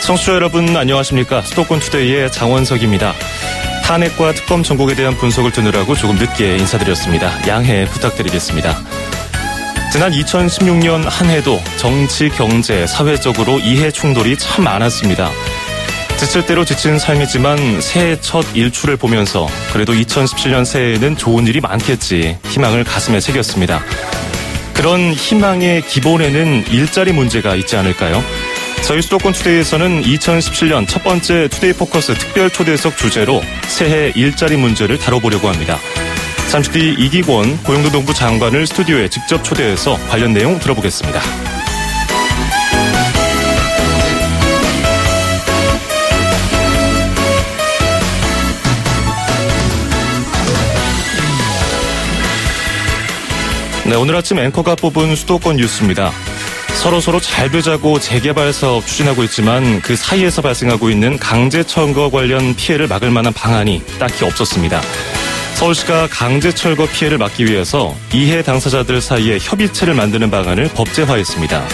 청취자 여러분 안녕하십니까. 수도권 투데이의 장원석입니다. 탄핵과 특검 전국에 대한 분석을 듣느라고 조금 늦게 인사드렸습니다. 양해 부탁드리겠습니다. 지난 2016년 한 해도 정치, 경제, 사회적으로 이해 충돌이 참 많았습니다. 지칠 대로 지친 삶이지만 새해 첫 일출을 보면서 그래도 2017년 새해에는 좋은 일이 많겠지 희망을 가슴에 새겼습니다. 그런 희망의 기본에는 일자리 문제가 있지 않을까요? 저희 수도권 투데이에서는 2017년 첫 번째 투데이 포커스 특별 초대석 주제로 새해 일자리 문제를 다뤄보려고 합니다. 잠시 뒤 이기권 고용노동부 장관을 스튜디오에 직접 초대해서 관련 내용 들어보겠습니다. 네, 오늘 아침 앵커가 뽑은 수도권 뉴스입니다. 서로 잘 되자고 재개발 사업 추진하고 있지만 그 사이에서 발생하고 있는 강제철거 관련 피해를 막을 만한 방안이 딱히 없었습니다. 서울시가 강제철거 피해를 막기 위해서 이해 당사자들 사이에 협의체를 만드는 방안을 법제화했습니다.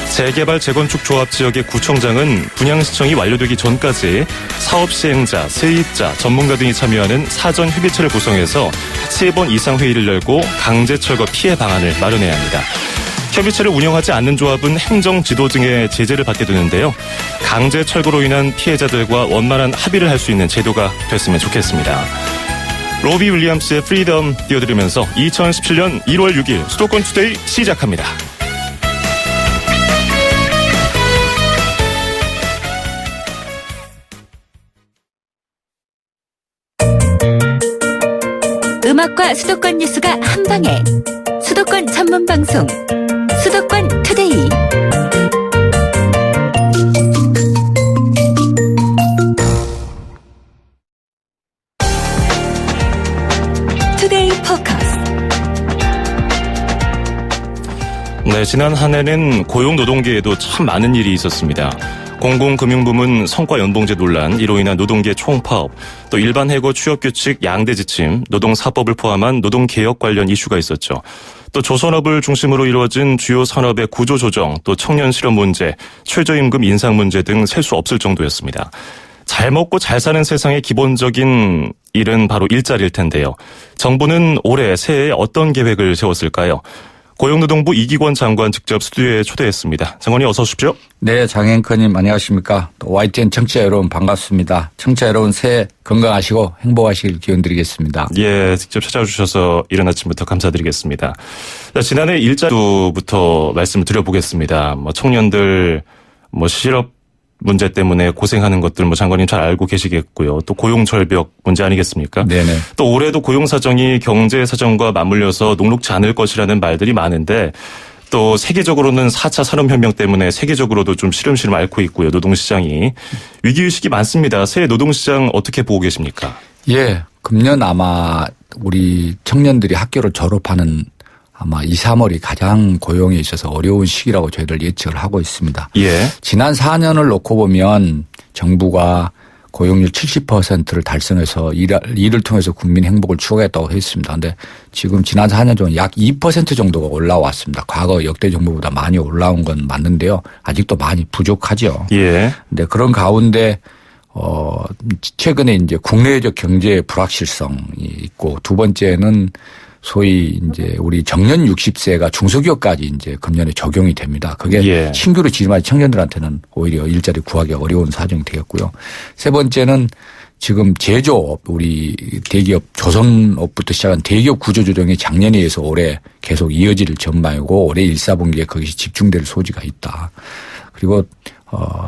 재개발 재건축 조합 지역의 구청장은 분양 신청이 완료되기 전까지 사업 시행자, 세입자, 전문가 등이 참여하는 사전 협의체를 구성해서 3번 이상 회의를 열고 강제철거 피해 방안을 마련해야 합니다. 협의체를 운영하지 않는 조합은 행정 지도 등의 제재를 받게 되는데요. 강제 철거로 인한 피해자들과 원만한 합의를 할 수 있는 제도가 됐으면 좋겠습니다. 로비 윌리엄스의 프리덤 띄워드리면서 2017년 1월 6일 수도권 투데이 시작합니다. 음악과 수도권 뉴스가 한방에 수도권 전문 방송 수도권 투데이. 투데이 포커스. 네, 지난 한 해는 고용노동계에도 참 많은 일이 있었습니다. 공공금융부문 성과연봉제 논란, 이로 인한 노동계 총파업, 또 일반 해고 취업규칙 양대 지침, 노동사법을 포함한 노동개혁 관련 이슈가 있었죠. 또 조선업을 중심으로 이루어진 주요 산업의 구조조정, 또 청년 실업 문제, 최저임금 인상 문제 등 셀 수 없을 정도였습니다. 잘 먹고 잘 사는 세상의 기본적인 일은 바로 일자리일 텐데요. 정부는 올해 새해에 어떤 계획을 세웠을까요? 고용노동부 이기권 장관 직접 스튜디오에 초대했습니다. 장관님 어서 오십시오. 네, 장 앵커님 안녕하십니까. 또 YTN 청취자 여러분 반갑습니다. 청취자 여러분 새해 건강하시고 행복하시길 기원드리겠습니다. 예, 직접 찾아주셔서 이른 아침부터 감사드리겠습니다. 자, 지난해 일자리부터 말씀을 드려보겠습니다. 청년들 실업 문제 때문에 고생하는 것들 장관님 잘 알고 계시겠고요. 또 고용 절벽 문제 아니겠습니까? 네네. 또 올해도 고용 사정이 경제 사정과 맞물려서 녹록지 않을 것이라는 말들이 많은데 또 세계적으로는 4차 산업혁명 때문에 세계적으로도 좀 시름시름 앓고 있고요. 노동시장이. 위기의식이 많습니다. 새해 노동시장 어떻게 보고 계십니까? 예, 금년 아마 우리 청년들이 학교를 졸업하는 아마 2, 3월이 가장 고용에 있어서 어려운 시기라고 저희들 예측을 하고 있습니다. 예. 지난 4년을 놓고 보면 정부가 고용률 70%를 달성해서 이를 통해서 국민 행복을 추구했다고 했습니다. 그런데 지금 지난 4년 동안 약 2% 정도가 올라왔습니다. 과거 역대 정부보다 많이 올라온 건 맞는데요. 아직도 많이 부족하죠. 예. 근데 그런 가운데 최근에 이제 국내적 경제 불확실성이 있고 두 번째는 소위 이제 우리 정년 60세가 중소기업까지 이제 금년에 적용이 됩니다. 그게 예. 신규로 지원한 청년들한테는 오히려 일자리 구하기 어려운 사정이 되겠고요. 세 번째는 지금 제조업, 우리 대기업 조선업부터 시작한 대기업 구조조정이 작년에 의해서 올해 계속 이어질 전망이고 올해 1, 4분기에 거기서 집중될 소지가 있다. 그리고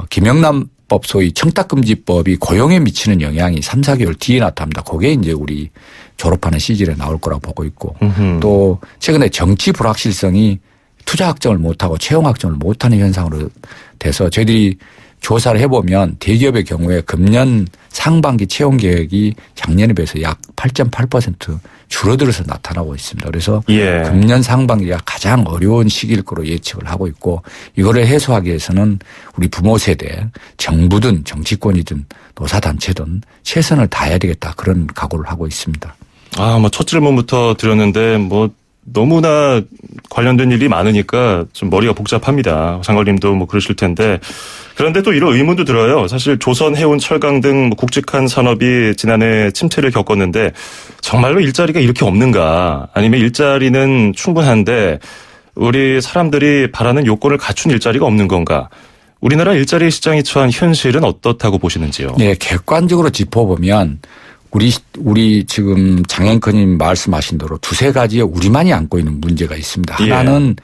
김영란법 소위 청탁금지법이 고용에 미치는 영향이 3, 4개월 뒤에 나타납니다. 그게 이제 우리 졸업하는 시즌에 나올 거라고 보고 있고 또 최근에 정치 불확실성이 투자 확정을 못하고 채용 확정을 못하는 현상으로 돼서 저희들이 조사를 해보면 대기업의 경우에 금년 상반기 채용 계획이 작년에 비해서 약 8.8% 줄어들어서 나타나고 있습니다. 그래서 예. 금년 상반기가 가장 어려운 시기일 거로 예측을 하고 있고 이거를 해소하기 위해서는 우리 부모 세대, 정부든 정치권이든 노사단체든 최선을 다해야 되겠다 그런 각오를 하고 있습니다. 첫 질문부터 드렸는데 너무나 관련된 일이 많으니까 좀 머리가 복잡합니다. 장관님도 뭐 그러실 텐데. 그런데 또 이런 의문도 들어요. 사실 조선, 해운, 철강 등 굵직한 산업이 지난해 침체를 겪었는데 정말로 일자리가 이렇게 없는가? 아니면 일자리는 충분한데 우리 사람들이 바라는 요건을 갖춘 일자리가 없는 건가? 우리나라 일자리 시장이 처한 현실은 어떻다고 보시는지요? 네, 객관적으로 짚어보면 우리 지금 장 앵커님 말씀하신 대로 두세 가지의 우리만이 안고 있는 문제가 있습니다. 하나는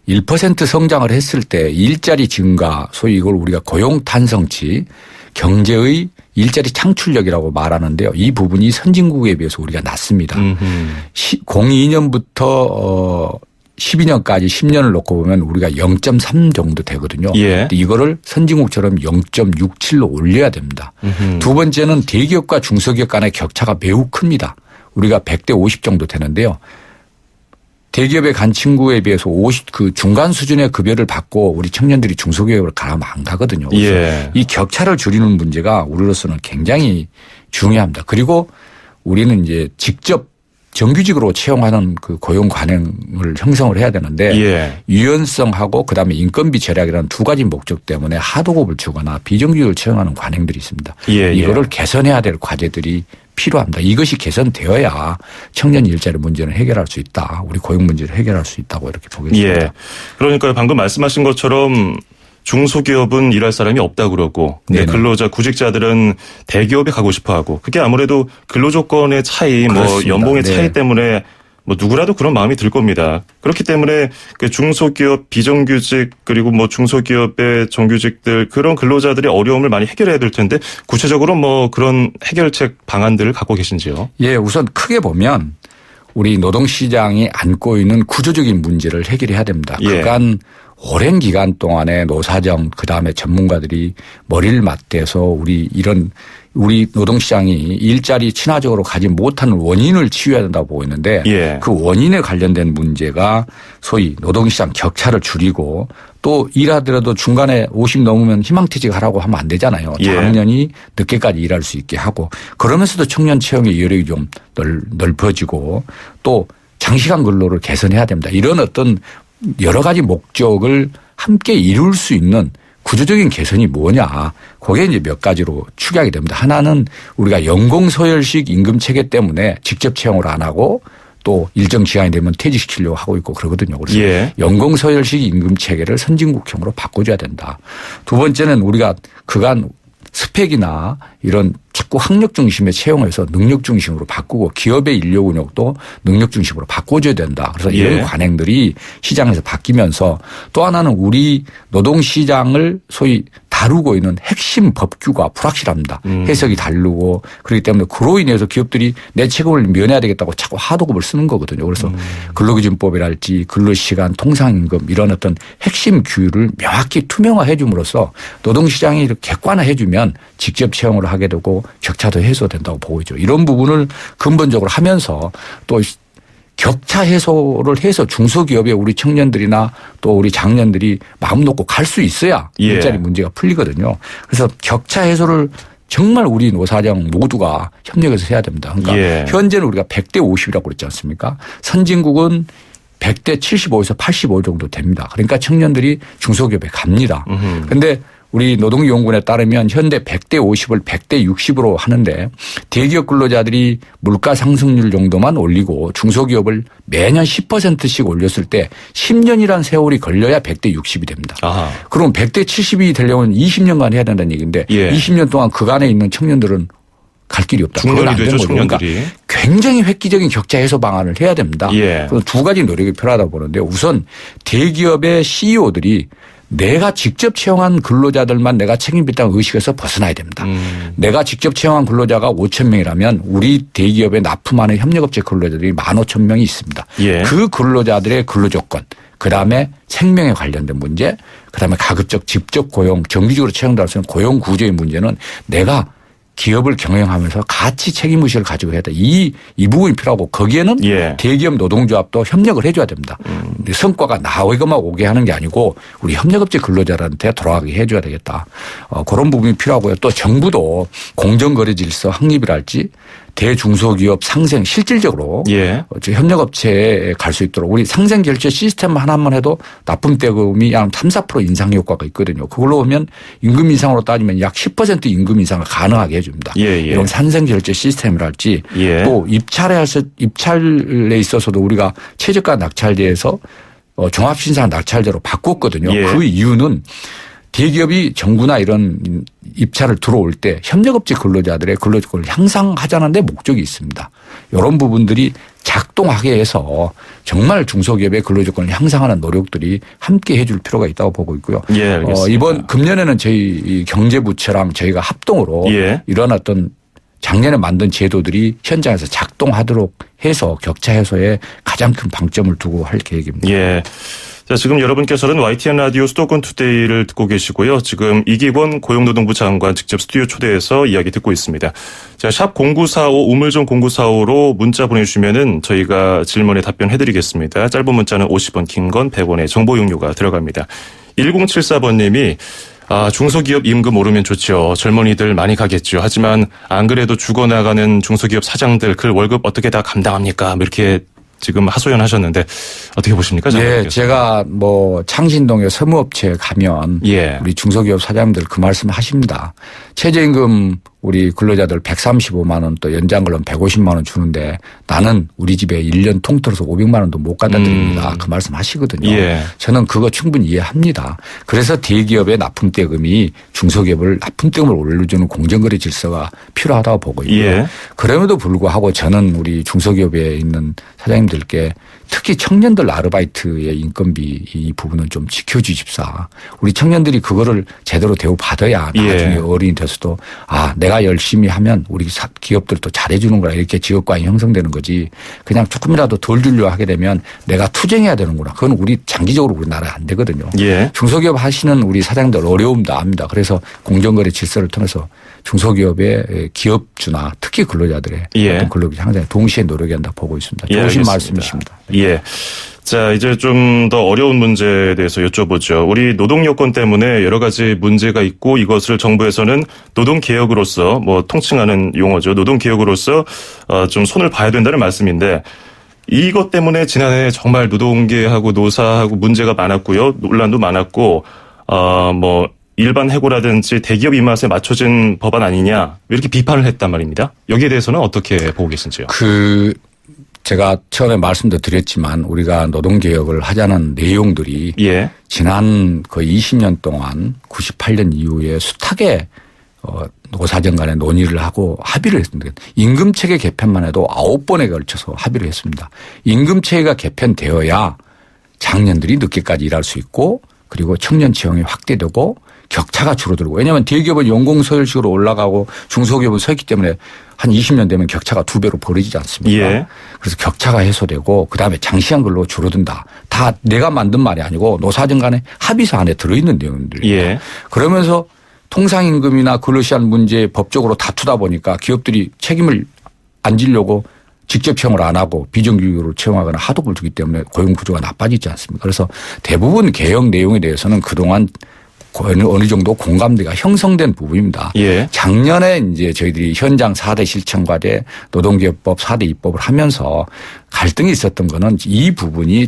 1% 성장을 했을 때 일자리 증가, 소위 이걸 우리가 고용 탄성치, 경제의 일자리 창출력이라고 말하는데요. 이 부분이 선진국에 비해서 우리가 낮습니다. 02년부터 12년까지 10년을 놓고 보면 우리가 0.3 정도 되거든요. 예. 이거를 선진국처럼 0.67로 올려야 됩니다. 두 번째는 대기업과 중소기업 간의 격차가 매우 큽니다. 우리가 100대 50 정도 되는데요. 대기업에 간 친구에 비해서 50 그 중간 수준의 급여를 받고 우리 청년들이 중소기업을 가면 안 가거든요. 그래서 예. 이 격차를 줄이는 문제가 우리로서는 굉장히 중요합니다. 그리고 우리는 이제 직접 정규직으로 채용하는 그 고용 관행을 형성을 해야 되는데 유연성하고 그다음에 인건비 절약이라는 두 가지 목적 때문에 하도급을 주거나 비정규직을 채용하는 관행들이 있습니다. 이거를 개선해야 될 과제들이 필요합니다. 이것이 개선되어야 청년 일자리 문제는 해결할 수 있다. 우리 고용 문제를 해결할 수 있다고 이렇게 보겠습니다. 그러니까 방금 말씀하신 것처럼 중소기업은 일할 사람이 없다고 그러고 근로자 구직자들은 대기업에 가고 싶어하고 그게 아무래도 근로조건의 차이, 뭐 연봉의 차이 때문에 뭐 누구라도 그런 마음이 들 겁니다. 그렇기 때문에 그 중소기업 비정규직 그리고 뭐 중소기업의 정규직들 그런 근로자들의 어려움을 많이 해결해야 될 텐데 구체적으로 뭐 그런 해결책 방안들을 갖고 계신지요? 예, 우선 크게 보면 우리 노동시장이 안고 있는 구조적인 문제를 해결해야 됩니다. 그간 오랜 기간 동안에 노사정 그다음에 전문가들이 머리를 맞대서 우리 노동시장이 일자리 친화적으로 가지 못하는 원인을 치유해야 된다고 보고 있는데 그 원인에 관련된 문제가 소위 노동시장 격차를 줄이고 또 일하더라도 중간에 50 넘으면 희망퇴직하라고 하면 안 되잖아요. 장년이 늦게까지 일할 수 있게 하고 그러면서도 청년 채용의 여력이 좀 넓어지고 또 장시간 근로를 개선해야 됩니다. 이런 어떤 여러 가지 목적을 함께 이룰 수 있는 구조적인 개선이 뭐냐. 그게 이제 몇 가지로 추계하게 됩니다. 하나는 우리가 연공서열식 임금 체계 때문에 직접 채용을 안 하고 또 일정 기간이 되면 퇴직시키려고 하고 있고 그러거든요. 그래서 연공서열식 임금 체계를 선진국형으로 바꿔줘야 된다. 두 번째는 우리가 그간 스펙이나 이런 자꾸 학력 중심의 채용에서 능력 중심으로 바꾸고 기업의 인력 운영도 능력 중심으로 바꿔줘야 된다. 그래서 이런 관행들이 시장에서 바뀌면서 또 하나는 우리 노동시장을 소위 다루고 있는 핵심 법규가 불확실합니다. 해석이 다르고 그렇기 때문에 그로 인해서 기업들이 내 책임을 면해야 되겠다고 자꾸 하도급을 쓰는 거거든요. 그래서 근로기준법이랄지 근로시간 통상임금 이런 어떤 핵심 규율을 명확히 투명화해 줌으로써 노동시장이 객관화해 주면 직접 채용을 하게 되고 격차도 해소된다고 보고 있죠. 이런 부분을 근본적으로 하면서 또 격차 해소를 해서 중소기업에 우리 청년들이나 또 우리 장년들이 마음 놓고 갈 수 있어야 일자리 문제가 풀리거든요. 그래서 격차 해소를 정말 우리 노사정 모두가 협력해서 해야 됩니다. 그러니까 현재는 우리가 100대 50이라고 그랬지 않습니까? 선진국은 100대 75에서 85 정도 됩니다. 그러니까 청년들이 중소기업에 갑니다. 그런데 우리 노동연구원에 따르면 현대 100대 50을 100대 60으로 하는데 대기업 근로자들이 물가 상승률 정도만 올리고 중소기업을 매년 10%씩 올렸을 때 10년이라는 세월이 걸려야 100대 60이 됩니다. 그럼 100대 70이 되려면 20년간 해야 된다는 얘기인데 20년 동안 그간에 있는 청년들은 갈 길이 없다. 중년이 되죠, 청년들이. 그러니까 굉장히 획기적인 격차 해소 방안을 해야 됩니다. 그래서 두 가지 노력이 필요하다고 보는데 우선 대기업의 CEO들이 내가 직접 채용한 근로자들만 내가 책임있다는 의식에서 벗어나야 됩니다. 내가 직접 채용한 근로자가 5천 명이라면 우리 대기업에 납품하는 협력업체 근로자들이 15,000명이 있습니다. 그 근로자들의 근로조건 그다음에 생명에 관련된 문제 그다음에 가급적 직접 고용 정규직으로 채용될 수 있는 고용 구조의 문제는 내가 기업을 경영하면서 같이 책임의식을 가지고 해야 돼. 이 부분이 필요하고 거기에는 대기업 노동조합도 협력을 해줘야 됩니다. 성과가 나오기만 오게 하는 게 아니고 우리 협력업체 근로자들한테 돌아가게 해줘야 되겠다. 그런 부분이 필요하고요. 또 정부도 공정거래 질서 확립이랄지 대중소기업 상생 실질적으로 예. 협력업체에 갈 수 있도록 우리 상생 결제 시스템 하나만 해도 납품대금이 약 3, 4% 인상 효과가 있거든요. 그걸로 보면 임금 인상으로 따지면 약 10% 임금 인상을 가능하게 해줍니다. 예. 이런 상생 결제 시스템이랄지 예. 또 입찰에 있어서도 우리가 최저가 낙찰제에서 종합신사 낙찰제로 바꿨거든요. 예. 그 이유는 대기업이 정부나 이런 입찰을 들어올 때 협력업체 근로자들의 근로조건을 향상하자는 데 목적이 있습니다. 이런 부분들이 작동하게 해서 정말 중소기업의 근로조건을 향상하는 노력들이 함께 해줄 필요가 있다고 보고 있고요. 예, 알겠습니다. 이번 금년에는 저희 경제부처랑 저희가 합동으로 예. 이런 어떤 작년에 만든 제도들이 현장에서 작동하도록 해서 격차 해소에 가장 큰 방점을 두고 할 계획입니다. 예. 자, 지금 여러분께서는 YTN 라디오 수도권 투데이를 듣고 계시고요. 지금 이기권 고용노동부 장관 직접 스튜디오 초대해서 이야기 듣고 있습니다. 자, 샵 0945 우물정 0945로 문자 보내주시면은 저희가 질문에 답변해드리겠습니다. 짧은 문자는 50원, 긴 건 100원의 정보 용료가 들어갑니다. 1074번님이 중소기업 임금 오르면 좋죠. 젊은이들 많이 가겠죠. 하지만 안 그래도 죽어나가는 중소기업 사장들 그 월급 어떻게 다 감당합니까? 이렇게 지금 하소연하셨는데 어떻게 보십니까? 네, 제가 창신동에 서무업체에 가면 예. 우리 중소기업 사장님들 그 말씀 하십니다. 최저임금 우리 근로자들 135만 원 또 연장근로는 150만 원 주는데 나는 우리 집에 1년 통틀어서 500만 원도 못 갖다 드립니다. 그 말씀 하시거든요. 예. 저는 그거 충분히 이해합니다. 그래서 대기업의 납품대금이 중소기업을 납품대금을 올려주는 공정거래 질서가 필요하다고 보고 있고요. 예. 그럼에도 불구하고 저는 우리 중소기업에 있는 사장님들께 특히 청년들 아르바이트의 인건비 이 부분은 좀 지켜주십사. 우리 청년들이 그거를 제대로 대우받아야 나중에 예. 어른이 돼서도 내가 열심히 하면 우리 기업들도 잘해주는 거라 이렇게 직업관이 형성되는 거지. 그냥 조금이라도 덜 주려 하게 되면 내가 투쟁해야 되는구나. 그건 우리 장기적으로 우리나라에 안 되거든요. 예. 중소기업 하시는 우리 사장님들 어려움도 압니다. 그래서 공정거래 질서를 통해서 중소기업의 기업주나 특히 근로자들의 예. 어떤 근로비 향상에 동시에 노력해야 한다 보고 있습니다. 예, 좋으신 알겠습니다. 말씀이십니다. 예. 자, 이제 좀 더 어려운 문제에 대해서 여쭤보죠. 우리 노동 여건 때문에 여러 가지 문제가 있고 이것을 정부에서는 노동개혁으로서 통칭하는 용어죠. 노동개혁으로서 좀 손을 봐야 된다는 말씀인데 이것 때문에 지난해 정말 노동계하고 노사하고 문제가 많았고요. 논란도 많았고 일반 해고라든지 대기업 입맛에 맞춰진 법안 아니냐 이렇게 비판을 했단 말입니다. 여기에 대해서는 어떻게 보고 계신지요? 제가 처음에 말씀도 드렸지만 우리가 노동개혁을 하자는 내용들이 예. 지난 거의 20년 동안 98년 이후에 숱하게 노사정 간에 논의를 하고 합의를 했습니다. 임금체계 개편만 해도 9번에 걸쳐서 합의를 했습니다. 임금체계가 개편되어야 장년들이 늦게까지 일할 수 있고 그리고 청년 채용이 확대되고 격차가 줄어들고 왜냐하면 대기업은 연공서열식으로 올라가고 중소기업은 서 있기 때문에 한 20년 되면 격차가 2배로 벌어지지 않습니까? 예. 그래서 격차가 해소되고 그다음에 장시간 근로 줄어든다. 다 내가 만든 말이 아니고 노사정 간의 합의서 안에 들어있는 내용들입니다. 예. 그러면서 통상임금이나 근로시간 문제 법적으로 다투다 보니까 기업들이 책임을 안 지려고 직접 채용을 안 하고 비정규직으로 채용하거나 하독을 주기 때문에 고용구조가 나빠지지 않습니까? 그래서 대부분 개혁 내용에 대해서는 그동안 어느 정도 공감대가 형성된 부분입니다. 예. 작년에 이제 저희들이 현장 4대 실천과제 노동개혁법 4대 입법을 하면서 갈등이 있었던 거는 이 부분이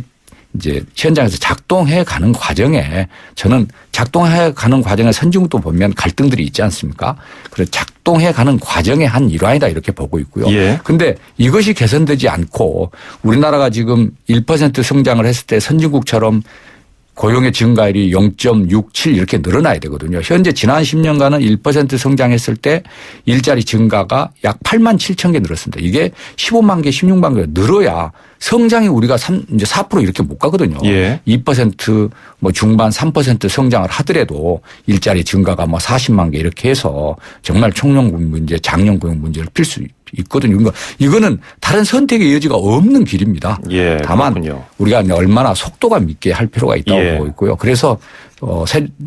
이제 현장에서 작동해 가는 과정에 저는 작동해 가는 과정의 선진국도 보면 갈등들이 있지 않습니까? 그래서 작동해 가는 과정의 한 일환이다 이렇게 보고 있고요. 그런데 예. 이것이 개선되지 않고 우리나라가 지금 1% 성장을 했을 때 선진국처럼 고용의 증가율이 0.67 이렇게 늘어나야 되거든요. 현재 지난 10년간은 1% 성장했을 때 일자리 증가가 약 8만 7천 개 늘었습니다. 이게 15만 개, 16만 개 늘어야 성장이 우리가 이제 4% 이렇게 못 가거든요. 예. 2% 중반 3% 성장을 하더라도 일자리 증가가 40만 개 이렇게 해서 정말 총연금 문제, 장년 고용 문제를 풀 수 있거든요. 그러니까 이거는 다른 선택의 여지가 없는 길입니다. 예, 다만 그렇군요. 우리가 얼마나 속도감 있게 할 필요가 있다고 예. 보고 있고요. 그래서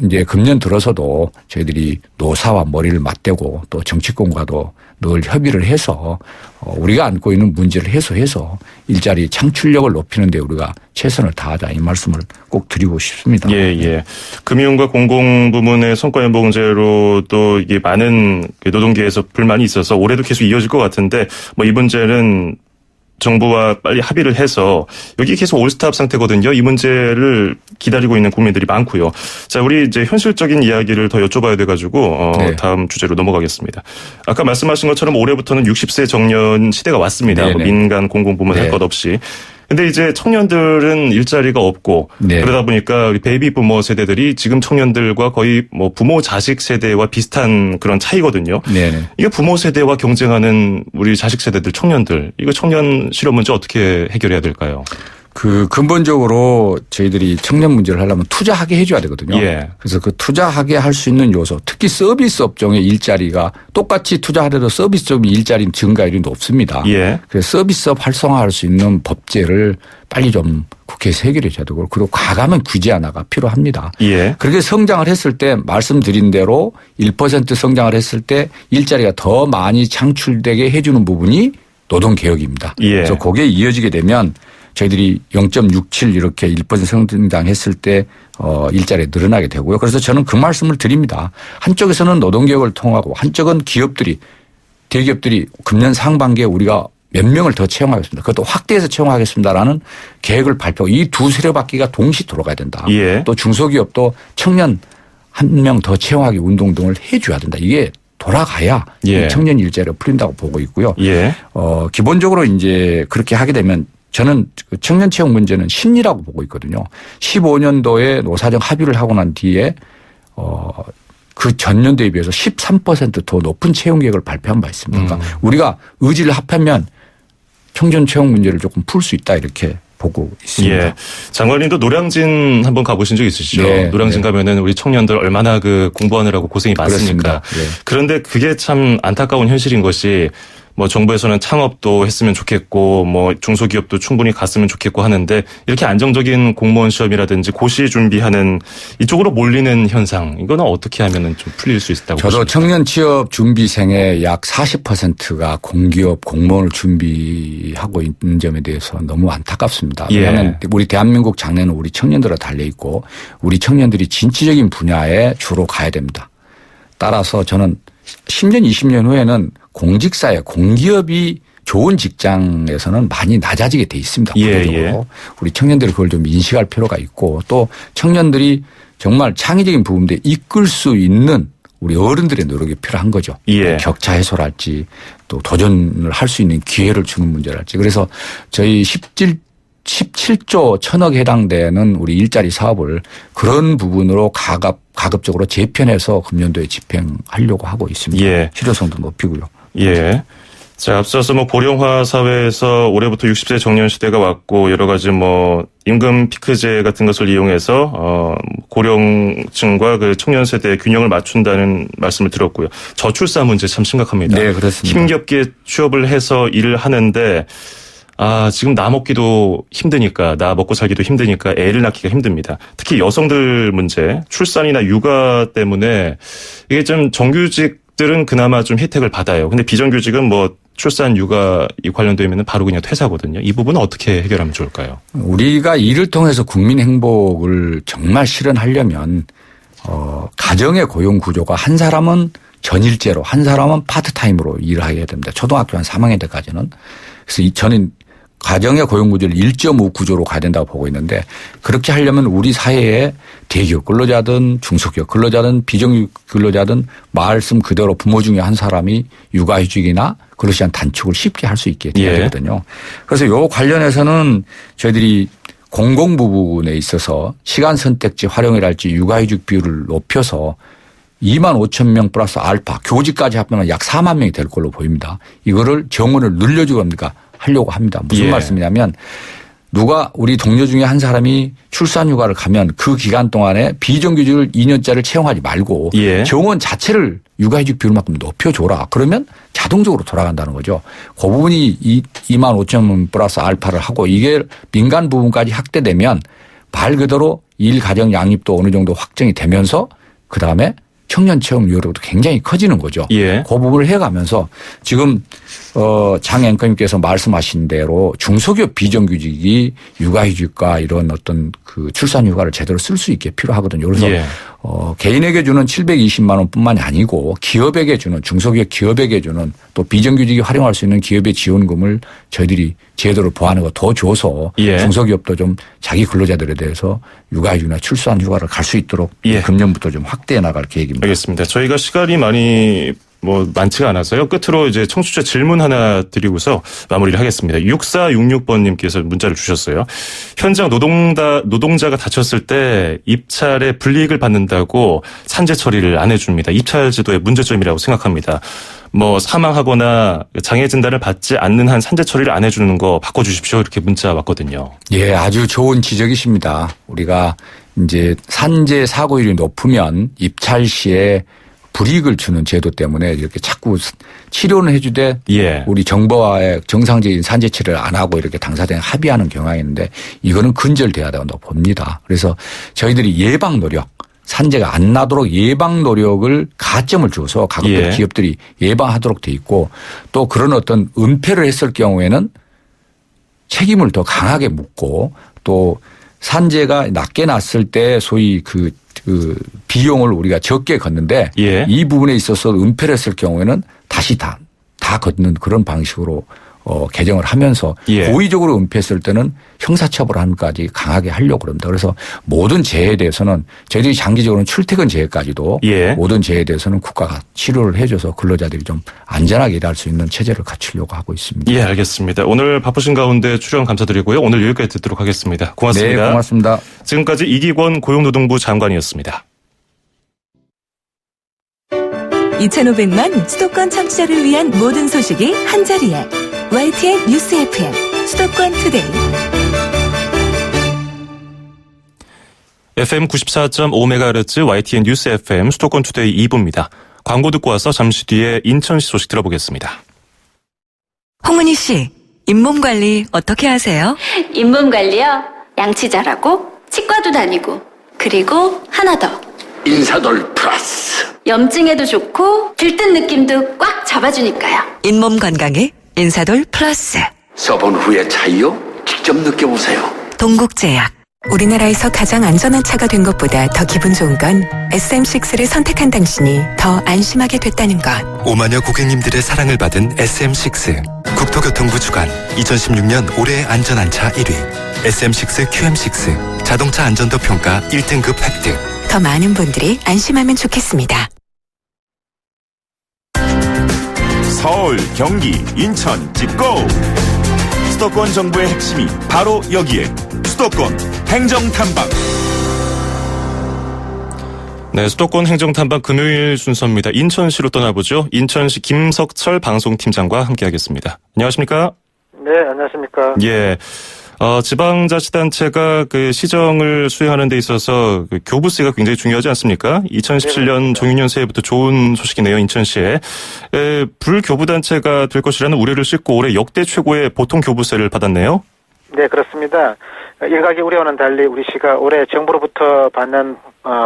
이제 금년 들어서도 저희들이 노사와 머리를 맞대고 또 정치권과도 늘 협의를 해서 우리가 안고 있는 문제를 해소해서 일자리 창출력을 높이는 데 우리가 최선을 다하자 이 말씀을 꼭 드리고 싶습니다. 예. 금융과 공공부문의 성과연봉제로 또 이게 많은 노동계에서 불만이 있어서 올해도 계속 이어질 것 같은데 뭐 이 문제는 정부와 빨리 합의를 해서 여기 계속 올스탑 상태거든요. 이 문제를 기다리고 있는 국민들이 많고요. 자, 우리 이제 현실적인 이야기를 더 여쭤봐야 돼가지고 네. 다음 주제로 넘어가겠습니다. 아까 말씀하신 것처럼 올해부터는 60세 정년 시대가 왔습니다. 뭐 민간 공공부문 할 것 없이. 근데 이제 청년들은 일자리가 없고 그러다 보니까 우리 베이비 부모 세대들이 지금 청년들과 거의 뭐 부모 자식 세대와 비슷한 그런 차이거든요. 이게 부모 세대와 경쟁하는 우리 자식 세대들 청년들 이거 청년 실업 문제 어떻게 해결해야 될까요? 근본적으로 저희들이 청년 문제를 하려면 투자하게 해줘야 되거든요. 그래서 그 투자하게 할 수 있는 요소, 특히 서비스 업종의 일자리가 똑같이 투자하더라도 서비스 업종 일자리 증가율이 높습니다. 그래서 서비스업 활성화할 수 있는 법제를 빨리 좀 국회에서 해결해 줘야 되고 그리고 과감한 규제 하나가 필요합니다. 그렇게 성장을 했을 때 말씀드린 대로 1% 성장을 했을 때 일자리가 더 많이 창출되게 해주는 부분이 노동개혁입니다. 그래서 거기에 이어지게 되면 저희들이 0.67 이렇게 1% 성장했을 때 일자리가 늘어나게 되고요. 그래서 저는 그 말씀을 드립니다. 한쪽에서는 노동개혁을 통하고 한쪽은 기업들이 대기업들이 금년 상반기에 우리가 몇 명을 더 채용하겠습니다. 그것도 확대해서 채용하겠습니다라는 계획을 발표하고 이 두 세력바퀴가 동시에 돌아가야 된다. 또 중소기업도 청년 한 명 더 채용하기 운동 등을 해줘야 된다. 이게 돌아가야 청년 일자리가 풀린다고 보고 있고요. 기본적으로 이제 그렇게 하게 되면 저는 청년 채용 문제는 심리라고 보고 있거든요. 15년도에 노사정 합의를 하고 난 뒤에 그 전년도에 비해서 13% 더 높은 채용 계획을 발표한 바 있습니다. 그러니까 우리가 의지를 합하면 청년 채용 문제를 조금 풀 수 있다 이렇게 보고 있습니다. 장관님도 노량진 한번 가보신 적 있으시죠? 노량진 가면은 우리 청년들 얼마나 그 공부하느라고 고생이 많습니까? 그런데 그게 참 안타까운 현실인 것이 뭐 정부에서는 창업도 했으면 좋겠고 뭐 중소기업도 충분히 갔으면 좋겠고 하는데 이렇게 안정적인 공무원 시험이라든지 고시 준비하는 이쪽으로 몰리는 현상 이거는 어떻게 하면은 좀 풀릴 수 있다고 저도 보십니까? 청년 취업 준비생의 약 40%가 공기업 공무원을 준비하고 있는 점에 대해서 너무 안타깝습니다. 왜냐하면 우리 대한민국 장래는 우리 청년들과 달려 있고 우리 청년들이 진취적인 분야에 주로 가야 됩니다. 따라서 저는 10년 20년 후에는 공직사회 공기업이 좋은 직장에서는 많이 낮아지게 돼 있습니다. 우리 청년들이 그걸 좀 인식할 필요가 있고 또 청년들이 정말 창의적인 부분에 이끌 수 있는 우리 어른들의 노력이 필요한 거죠. 격차 해소랄지 또 도전을 할 수 있는 기회를 주는 문제랄지. 그래서 저희 17조 1000억에 해당되는 우리 일자리 사업을 그런 부분으로 가급적으로 재편해서 금년도에 집행하려고 하고 있습니다. 실효성도 높이고요. 자, 앞서서 뭐 고령화 사회에서 올해부터 60세 정년 시대가 왔고 여러 가지 뭐 임금 피크제 같은 것을 이용해서 고령층과 그 청년 세대의 균형을 맞춘다는 말씀을 들었고요. 저출산 문제 참 심각합니다. 그렇습니다. 힘겹게 취업을 해서 일을 하는데 지금 나 먹기도 힘드니까, 나 먹고 살기도 힘드니까 애를 낳기가 힘듭니다. 특히 여성들 문제, 출산이나 육아 때문에 이게 좀 정규직들은 그나마 좀 혜택을 받아요. 근데 비정규직은 뭐 출산, 육아 관련되면 바로 그냥 퇴사거든요. 이 부분은 어떻게 해결하면 좋을까요? 우리가 일을 통해서 국민 행복을 정말 실현하려면 가정의 고용 구조가 한 사람은 전일제로, 한 사람은 파트타임으로 일을 하게 됩니다. 초등학교 한 3학년 때까지는. 그래서 저는 가정의 고용 구조를 1.5 구조로 가야 된다고 보고 있는데 그렇게 하려면 우리 사회에 대기업 근로자든 중소기업 근로자든 비정규직 근로자든 말씀 그대로 부모 중에 한 사람이 육아휴직이나 근로시간 단축을 쉽게 할 수 있게 돼야 되거든요. 그래서 이 관련해서는 저희들이 공공 부분에 있어서 시간 선택지 활용이랄지 육아휴직 비율을 높여서 2만 5천 명 플러스 알파 교직까지 합하면 약 4만 명이 될 걸로 보입니다. 이거를 정원을 늘려주고 하려고 합니다. 무슨 말씀이냐면 누가 우리 동료 중에 한 사람이 출산휴가를 가면 그 기간 동안에 비정규직을 2년짜리를 채용하지 말고 정원 자체를 육아휴직 비율만큼 높여줘라. 그러면 자동적으로 돌아간다는 거죠. 그 부분이 2만 5천 명 플러스 알파를 하고 이게 민간 부분까지 확대되면 말 그대로 일 가정 양립도 어느 정도 확정이 되면서 그다음에 청년 채용 요구도 굉장히 커지는 거죠. 예. 그 부분을 해가면서 지금 장 앵커님께서 말씀하신 대로 중소기업 비정규직이 육아휴직과 이런 어떤 그 출산휴가를 제대로 쓸 수 있게 필요하거든요. 그래서 예. 개인에게 주는 720만 원뿐만이 아니고 기업에게 주는 중소기업 기업에게 주는 또 비정규직이 활용할 수 있는 기업의 지원금을 저희들이 제도를 보완하는 거 더 줘서 예. 중소기업도 좀 자기 근로자들에 대해서 육아휴직이나 출산휴가를 갈 수 있도록 예. 금년부터 좀 확대해 나갈 계획입니다. 알겠습니다. 저희가 시간이 많지가 않아서요. 끝으로 이제 청취자 질문 하나 드리고서 마무리를 하겠습니다. 6466번님께서 문자를 주셨어요. 현장 노동자가 다쳤을 때 입찰에 불이익을 받는다고 산재 처리를 안 해줍니다. 입찰 제도의 문제점이라고 생각합니다. 사망하거나 장애 진단을 받지 않는 한 산재 처리를 안 해주는 거 바꿔주십시오. 이렇게 문자 왔거든요. 예, 아주 좋은 지적이십니다. 우리가 이제 산재 사고율이 높으면 입찰 시에 불이익을 주는 제도 때문에 이렇게 자꾸 치료는 해주되 예. 우리 정부와의 정상적인 산재 치료를 안 하고 이렇게 당사자가 합의하는 경향이 있는데 이거는 근절돼야 된다고 봅니다. 그래서 저희들이 예방 노력, 산재가 안 나도록 예방 노력을 가점을 줘서 가급적 예. 기업들이 예방하도록 돼 있고 또 그런 어떤 은폐를 했을 경우에는 책임을 더 강하게 묻고 또 산재가 낮게 났을 때 소위 그 비용을 우리가 적게 걷는데 예. 이 부분에 있어서 은폐를 했을 경우에는 다시 다 걷는 그런 방식으로 개정을 하면서 예. 고의적으로 은폐했을 때는 형사처벌함까지 강하게 하려고 그럽니다. 그래서 모든 재해에 대해서는 저희들이 장기적으로는 출퇴근 재해까지도 예. 모든 재해에 대해서는 국가가 치료를 해줘서 근로자들이 좀 안전하게 일할 수 있는 체제를 갖추려고 하고 있습니다. 예, 알겠습니다. 오늘 바쁘신 가운데 출연 감사드리고요. 오늘 여기까지 듣도록 하겠습니다. 고맙습니다. 네, 고맙습니다. 지금까지 이기권 고용노동부 장관이었습니다. 2,500만 수도권 청취자를 위한 모든 소식이 한자리에 YTN 뉴스 FM 수도권 투데이. FM 94.5MHz YTN 뉴스 FM 수도권 투데이 2부입니다. 광고 듣고 와서 잠시 뒤에 인천시 소식 들어보겠습니다. 홍은희 씨, 잇몸 관리 어떻게 하세요? 잇몸 관리요? 양치 잘하고 치과도 다니고 그리고 하나 더 인사돌 플러스. 염증에도 좋고 들뜬 느낌도 꽉 잡아주니까요. 잇몸 건강에 인사돌 플러스. 써본 후의 차이요? 직접 느껴보세요. 동국제약. 우리나라에서 가장 안전한 차가 된 것보다 더 기분 좋은 건 SM6를 선택한 당신이 더 안심하게 됐다는 것. 5만여 고객님들의 사랑을 받은 SM6 국토교통부 주관 2016년 올해의 안전한차 1위 SM6 QM6 자동차 안전도 평가 1등급 획득. 더 많은 분들이 안심하면 좋겠습니다. 서울, 경기, 인천, 집고! 수도권 정부의 핵심이 바로 여기에 수도권 행정탐방. 네, 수도권 행정탐방 금요일 순서입니다. 인천시로 떠나보죠. 인천시 김석철 방송팀장과 함께하겠습니다. 안녕하십니까? 네, 안녕하십니까? 예. 지방자치단체가 그 시정을 수행하는 데 있어서 그 교부세가 굉장히 중요하지 않습니까? 2017년 종유년 새해부터 좋은 소식이네요, 인천시에. 불교부단체가 될 것이라는 우려를 싣고 올해 역대 최고의 보통 교부세를 받았네요. 네, 그렇습니다. 일각의 우려와는 달리 우리 시가 올해 정부로부터 받는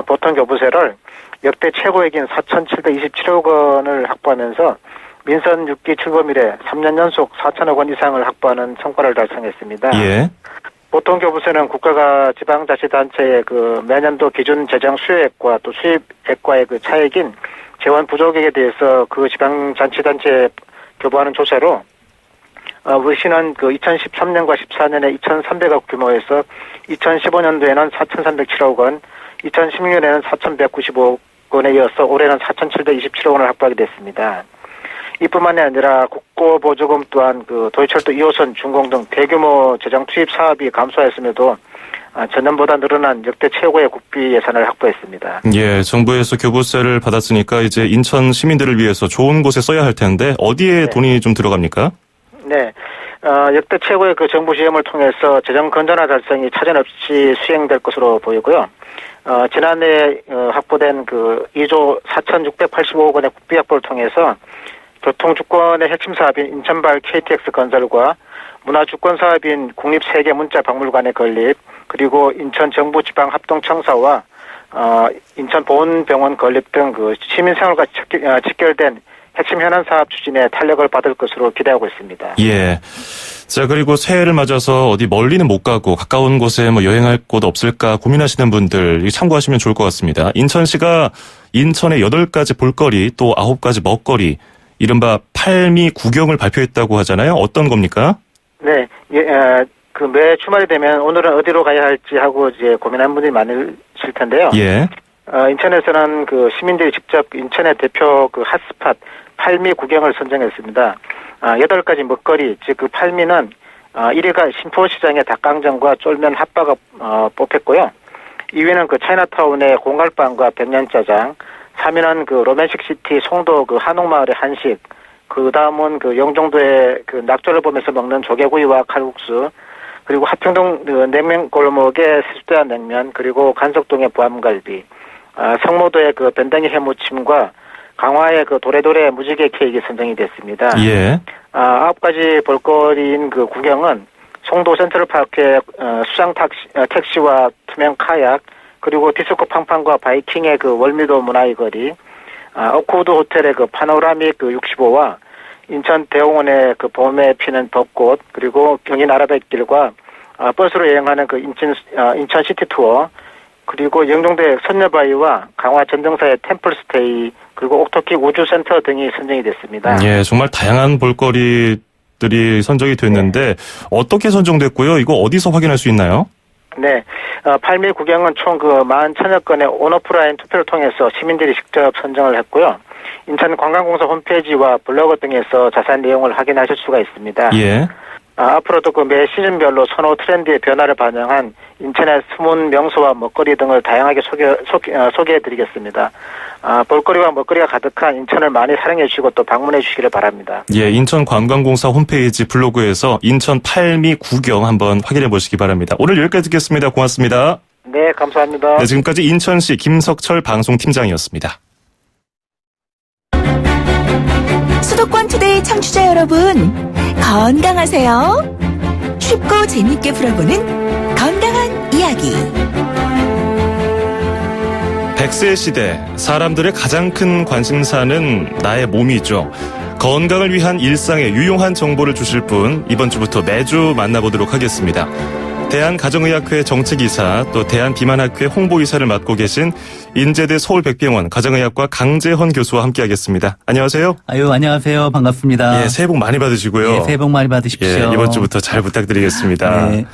보통 교부세를 역대 최고액인 4,727억 원을 확보하면서 민선 6기 출범 이래 3년 연속 4천억 원 이상을 확보하는 성과를 달성했습니다. 예. 보통 교부세는 국가가 지방자치단체의 그 매년도 기준 재정 수요액과 또 수입액과의 그 차액인 재원 부족액에 대해서 그 지방자치단체에 교부하는 조세로 우리 시는 그 2013년과 14년에 2,300억 규모에서 2015년도에는 4,307억 원, 2016년에는 4,195억 원에 이어서 올해는 4,727억 원을 확보하게 됐습니다. 이뿐만이 아니라 국고보조금 또한 그 도시철도 2호선 준공 등 대규모 재정 투입 사업이 감소했음에도 전년보다 늘어난 역대 최고의 국비 예산을 확보했습니다. 예, 정부에서 교부세를 받았으니까 이제 인천 시민들을 위해서 좋은 곳에 써야 할 텐데 어디에 돈이 좀 들어갑니까? 네. 역대 최고의 그 정부 시험을 통해서 재정 건전화 달성이 차질없이 수행될 것으로 보이고요. 지난해 확보된 그 2조 4,685억 원의 국비 확보를 통해서 교통주권의 핵심 사업인 인천발 KTX 건설과 문화주권 사업인 국립세계문자박물관의 건립, 그리고 인천 정부지방합동청사와 인천 보훈병원 건립 등 그 시민생활과 직결된 핵심 현안 사업 추진에 탄력을 받을 것으로 기대하고 있습니다. 예. 자, 그리고 새해를 맞아서 어디 멀리는 못 가고 가까운 곳에 뭐 여행할 곳 없을까 고민하시는 분들 참고하시면 좋을 것 같습니다. 인천시가 인천의 8가지 볼거리 또 9가지 먹거리 이른바 팔미 구경을 발표했다고 하잖아요. 어떤 겁니까? 네. 그 매 주말이 되면 오늘은 어디로 가야 할지 하고 이제 고민하는 분들이 많으실 텐데요. 예. 인천에서는 그 시민들이 직접 인천의 대표 그 핫스팟 팔미 구경을 선정했습니다. 8가지 먹거리, 즉 그 팔미는 1위가 신포시장의 닭강정과 쫄면 핫바가 뽑혔고요. 2위는 그 차이나타운의 공갈빵과 백년짜장, 3위는 그 로맨식시티 송도 그 한옥마을의 한식, 그 다음은 그 영종도의 그 낙조를 보면서 먹는 조개구이와 칼국수, 그리고 하평동 그 냉면골목의 세수대한 냉면, 그리고 간석동의 부암갈비, 성모도의 그 변댕이 해무침과 강화의 그 도래도래 무지개 케이크 선정이 됐습니다. 예. 9가지 볼거리인 그 구경은 송도 센트럴파크의 수상 택시와 투명 카약, 그리고 디스코 팡팡과 바이킹의 그 월미도 문화의 거리, 오크우드 호텔의 그 파노라믹 그 65와 인천 대공원의 그 봄에 피는 벚꽃, 그리고 경인 아라뱃길과 버스로 여행하는 그 인천 시티 투어, 그리고 영종도의 선녀바위와 강화 전정사의 템플스테이, 그리고 옥토키 우주센터 등이 선정이 됐습니다. 예, 정말 다양한 볼거리들이 선정이 됐는데 어떻게 선정됐고요? 이거 어디서 확인할 수 있나요? 네, 팔미 구경은 총 그 11,000여 건의 온오프라인 투표를 통해서 시민들이 직접 선정을 했고요. 인천관광공사 홈페이지와 블로그 등에서 자세한 내용을 확인하실 수가 있습니다. 예. 앞으로도 그 매 시즌별로 선호 트렌드의 변화를 반영한 인천의 숨은 명소와 먹거리 등을 다양하게 소개해드리겠습니다. 볼거리와 먹거리가 가득한 인천을 많이 사랑해 주시고 또 방문해 주시기를 바랍니다. 예, 인천관광공사 홈페이지 블로그에서 인천 팔미 구경 한번 확인해 보시기 바랍니다. 오늘 여기까지 듣겠습니다. 고맙습니다. 네, 감사합니다. 네, 지금까지 인천시 김석철 방송팀장이었습니다. 수도권 투데이 청취자 여러분, 건강하세요. 쉽고 재밌게 풀어보는 건강한 이야기. 100세 시대, 사람들의 가장 큰 관심사는 나의 몸이죠. 건강을 위한 일상에 유용한 정보를 주실 분, 이번 주부터 매주 만나보도록 하겠습니다. 대한가정의학회 정책이사, 또 대한비만학회 홍보이사를 맡고 계신 인제대 서울백병원 가정의학과 강재헌 교수와 함께하겠습니다. 안녕하세요. 안녕하세요. 반갑습니다. 예, 새해 복 많이 받으시고요. 예, 새해 복 많이 받으십시오. 예, 이번 주부터 잘 부탁드리겠습니다. 네.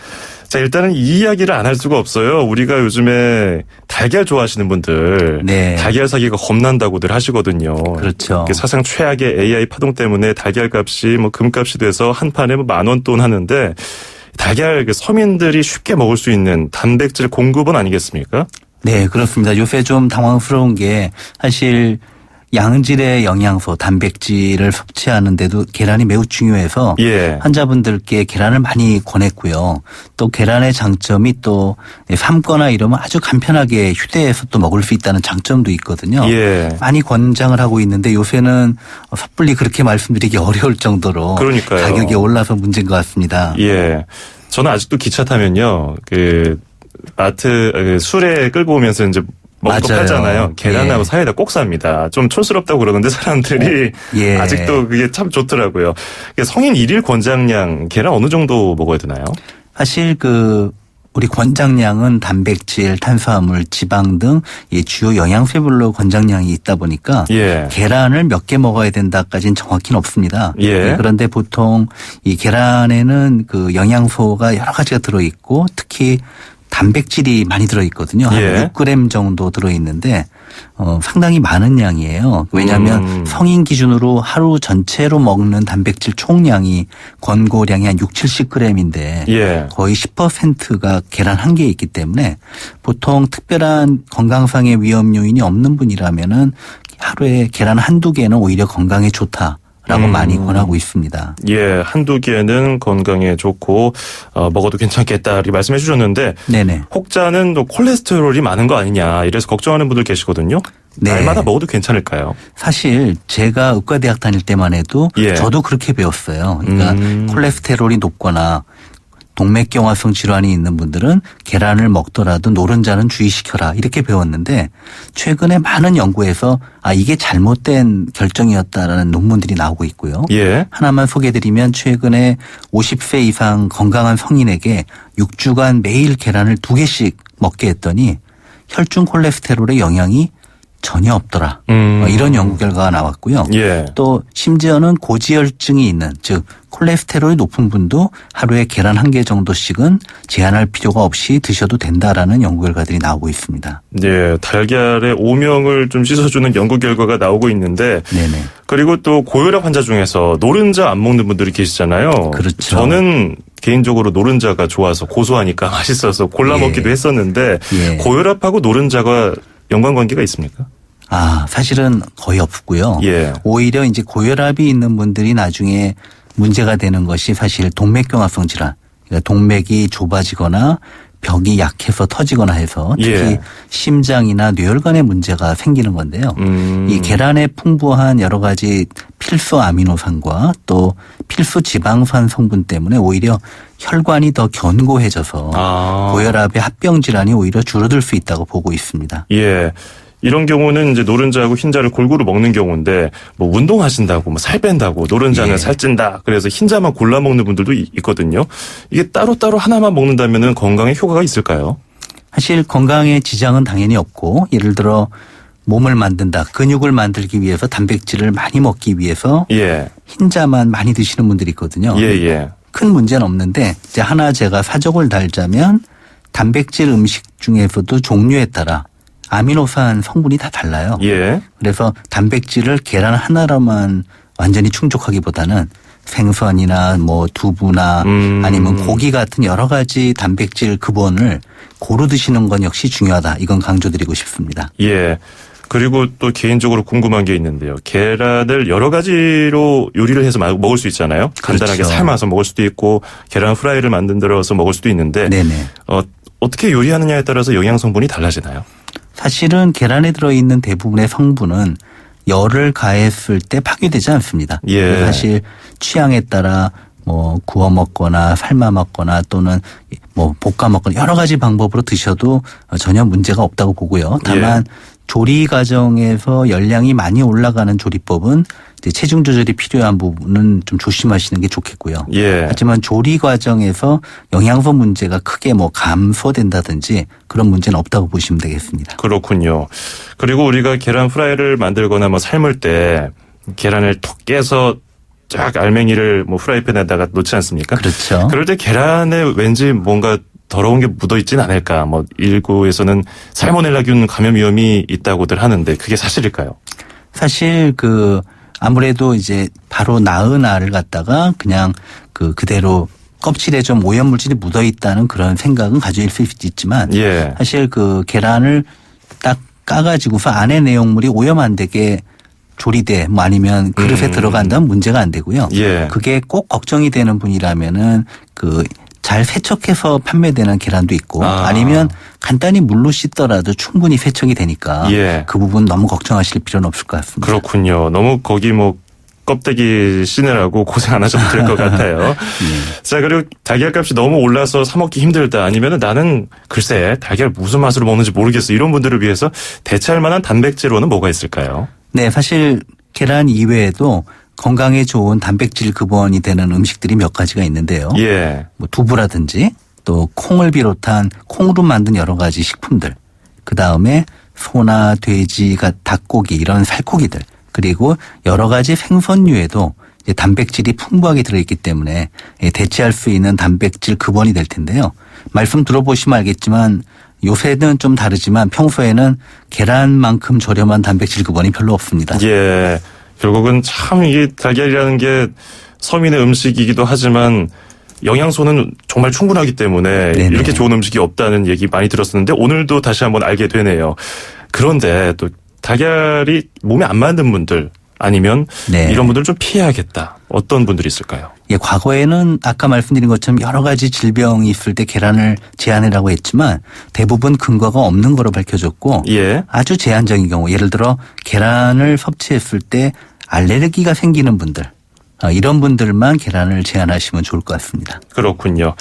자, 일단은 이 이야기를 안 할 수가 없어요. 우리가 요즘에 달걀 좋아하시는 분들, 네. 달걀 사기가 겁난다고들 하시거든요. 그렇죠. 사상 최악의 AI 파동 때문에 달걀 값이 금값이 돼서 한 판에 10,000원 돈 하는데, 달걀 서민들이 쉽게 먹을 수 있는 단백질 공급원 아니겠습니까? 네, 그렇습니다. 요새 좀 당황스러운 게 사실 양질의 영양소, 단백질을 섭취하는데도 계란이 매우 중요해서 예. 환자분들께 계란을 많이 권했고요. 또 계란의 장점이 또 삶거나 이러면 아주 간편하게 휴대해서 또 먹을 수 있다는 장점도 있거든요. 예. 많이 권장을 하고 있는데 요새는 섣불리 그렇게 말씀드리기 어려울 정도로 그러니까요. 가격이 올라서 문제인 것 같습니다. 예. 저는 아직도 기차 타면요. 마트 술에 끌고 오면서 이제 먹고 팔잖아요. 계란하고 예. 사이다 꼭 삽니다. 좀 촌스럽다고 그러는데 사람들이 예. 아직도 그게 참 좋더라고요. 성인 일일 권장량 계란 어느 정도 먹어야 되나요? 사실 우리 권장량은 단백질, 탄수화물, 지방 등 이 주요 영양소별로 권장량이 있다 보니까 예. 계란을 몇 개 먹어야 된다까지는 정확히는 없습니다. 예. 그런데 보통 이 계란에는 그 영양소가 여러 가지가 들어있고 특히 단백질이 많이 들어있거든요. 한 예. 6g 정도 들어있는데 상당히 많은 양이에요. 왜냐하면 성인 기준으로 하루 전체로 먹는 단백질 총량이 권고량이 한 60-70g인데 예. 거의 10%가 계란 한 개에 있기 때문에 보통 특별한 건강상의 위험 요인이 없는 분이라면은 하루에 계란 한두 개는 오히려 건강에 좋다. 라고 많이 권하고 있습니다. 예, 한두 개는 건강에 좋고 먹어도 괜찮겠다 이렇게 말씀해 주셨는데 네네. 혹자는 또 콜레스테롤이 많은 거 아니냐 이래서 걱정하는 분들 계시거든요. 네. 날마다 먹어도 괜찮을까요? 사실 제가 의과대학 다닐 때만 해도 예. 저도 그렇게 배웠어요. 그러니까 콜레스테롤이 높거나 동맥경화성 질환이 있는 분들은 계란을 먹더라도 노른자는 주의시켜라 이렇게 배웠는데 최근에 많은 연구에서 이게 잘못된 결정이었다라는 논문들이 나오고 있고요. 예. 하나만 소개해드리면 최근에 50세 이상 건강한 성인에게 6주간 매일 계란을 2개씩 먹게 했더니 혈중 콜레스테롤의 영향이 전혀 없더라. 이런 연구 결과가 나왔고요. 예. 또 심지어는 고지혈증이 있는 즉 콜레스테롤이 높은 분도 하루에 계란 1개 정도씩은 제한할 필요가 없이 드셔도 된다라는 연구 결과들이 나오고 있습니다. 네, 달걀의 오명을 좀 씻어주는 연구 결과가 나오고 있는데 네네. 그리고 또 고혈압 환자 중에서 노른자 안 먹는 분들이 계시잖아요. 그렇죠. 저는 개인적으로 노른자가 좋아서 고소하니까 맛있어서 골라 먹기도 했었는데 고혈압하고 노른자가 연관관계가 있습니까? 사실은 거의 없고요. 예. 오히려 이제 고혈압이 있는 분들이 나중에 문제가 되는 것이 사실 동맥경화성 질환. 그러니까 동맥이 좁아지거나 벽이 약해서 터지거나 해서 특히 심장이나 뇌혈관에 문제가 생기는 건데요. 이 계란에 풍부한 여러 가지 필수 아미노산과 또 필수 지방산 성분 때문에 오히려 혈관이 더 견고해져서 고혈압의 합병 질환이 오히려 줄어들 수 있다고 보고 있습니다. 예. 이런 경우는 이제 노른자하고 흰자를 골고루 먹는 경우인데 뭐 운동하신다고 뭐 살 뺀다고 노른자는 살찐다. 그래서 흰자만 골라 먹는 분들도 있거든요. 이게 따로따로 하나만 먹는다면은 건강에 효과가 있을까요? 사실 건강에 지장은 당연히 없고 예를 들어 몸을 만든다. 근육을 만들기 위해서 단백질을 많이 먹기 위해서 흰자만 많이 드시는 분들이 있거든요. 큰 문제는 없는데 이제 하나 제가 사족을 달자면 단백질 음식 중에서도 종류에 따라 아미노산 성분이 다 달라요. 그래서 단백질을 계란 하나로만 완전히 충족하기보다는 생선이나 뭐 두부나 아니면 고기 같은 여러 가지 단백질 급원을 고루 드시는 건 역시 중요하다. 이건 강조드리고 싶습니다. 예. 그리고 또 개인적으로 궁금한 게 있는데요. 계란을 여러 가지로 요리를 해서 먹을 수 있잖아요. 간단하게 삶아서 먹을 수도 있고 계란 프라이를 만들어서 먹을 수도 있는데 어떻게 요리하느냐에 따라서 영양 성분이 달라지나요? 사실은 계란에 들어있는 대부분의 성분은 열을 가했을 때 파괴되지 않습니다. 사실 취향에 따라 뭐 구워 먹거나 삶아 먹거나 또는 뭐 볶아 먹거나 여러 가지 방법으로 드셔도 전혀 문제가 없다고 보고요. 다만 조리 과정에서 열량이 많이 올라가는 조리법은 이제 체중 조절이 필요한 부분은 좀 조심하시는 게 좋겠고요. 하지만 조리 과정에서 영양소 문제가 크게 뭐 감소된다든지 그런 문제는 없다고 보시면 되겠습니다. 그렇군요. 그리고 우리가 계란 프라이를 만들거나 뭐 삶을 때 계란을 톡 깨서 쫙 알맹이를 뭐 프라이팬에다가 놓지 않습니까? 그렇죠. 그럴 때 계란에 왠지 뭔가 더러운 게 묻어 있진 않을까. 뭐 일부에서는 살모넬라균 감염 위험이 있다고들 하는데 그게 사실일까요? 사실 아무래도 이제 바로 낳은 알을 갖다가 그냥 그대로 껍질에 좀 오염물질이 묻어 있다는 그런 생각은 가질 수 있지만 사실 계란을 딱 까가지고서 안에 내용물이 오염 안 되게 조리돼 뭐 아니면 그릇에 들어간다면 문제가 안 되고요. 그게 꼭 걱정이 되는 분이라면은 잘 세척해서 판매되는 계란도 있고 아니면 간단히 물로 씻더라도 충분히 세척이 되니까 그 부분 너무 걱정하실 필요는 없을 것 같습니다. 그렇군요. 너무 거기 뭐 껍데기 씻느라고 고생 안 하셔도 될 것 같아요. 자, 그리고 달걀 값이 너무 올라서 사 먹기 힘들다 아니면은 나는 글쎄 달걀 무슨 맛으로 먹는지 모르겠어 이런 분들을 위해서 대체할 만한 단백질원은 뭐가 있을까요? 네, 사실 계란 이외에도 건강에 좋은 단백질 급원이 되는 음식들이 몇 가지가 있는데요. 뭐 두부라든지 또 콩을 비롯한 콩으로 만든 여러 가지 식품들. 그다음에 소나 돼지, 닭고기 이런 살코기들. 그리고 여러 가지 생선류에도 단백질이 풍부하게 들어있기 때문에 대체할 수 있는 단백질 급원이 될 텐데요. 말씀 들어보시면 알겠지만 요새는 좀 다르지만 평소에는 계란만큼 저렴한 단백질 급원이 별로 없습니다. 결국은 참 이게 달걀이라는 게 서민의 음식이기도 하지만 영양소는 정말 충분하기 때문에 이렇게 좋은 음식이 없다는 얘기 많이 들었었는데 오늘도 다시 한번 알게 되네요. 그런데 또 달걀이 몸에 안 맞는 분들 아니면 이런 분들 좀 피해야겠다. 어떤 분들이 있을까요? 과거에는 아까 말씀드린 것처럼 여러 가지 질병이 있을 때 계란을 제한이라고 했지만 대부분 근거가 없는 거로 밝혀졌고 아주 제한적인 경우 예를 들어 계란을 섭취했을 때 알레르기가 생기는 분들 이런 분들만 계란을 제한하시면 좋을 것 같습니다. 그렇군요.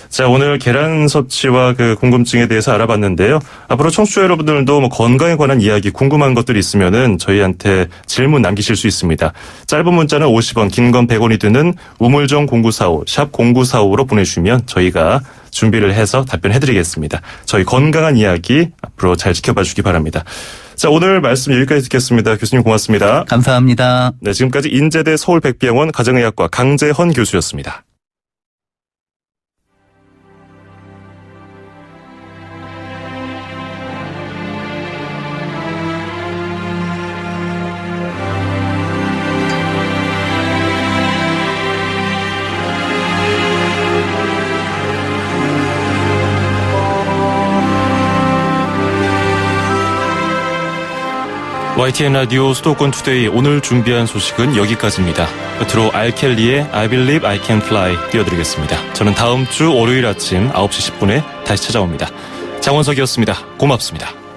자, 오늘 계란 섭취와 그 궁금증에 대해서 알아봤는데요. 앞으로 청취자 여러분들도 뭐 건강에 관한 이야기 궁금한 것들이 있으면은 저희한테 질문 남기실 수 있습니다. 짧은 문자는 50원, 긴 건 100원이 드는 우물정 0945, 샵 0945로 보내주시면 저희가 준비를 해서 답변해드리겠습니다. 저희 건강한 이야기 앞으로 잘 지켜봐 주기 바랍니다. 자, 오늘 말씀 여기까지 듣겠습니다. 교수님 고맙습니다. 감사합니다. 네, 지금까지 인제대 서울백비병원 가정의학과 강재헌 교수였습니다. YTN 라디오 수도권 투데이 오늘 준비한 소식은 여기까지입니다. 끝으로 알켈리의 I Believe I Can Fly 띄워드리겠습니다. 저는 다음 주 월요일 아침 9시 10분에 다시 찾아옵니다. 장원석이었습니다. 고맙습니다.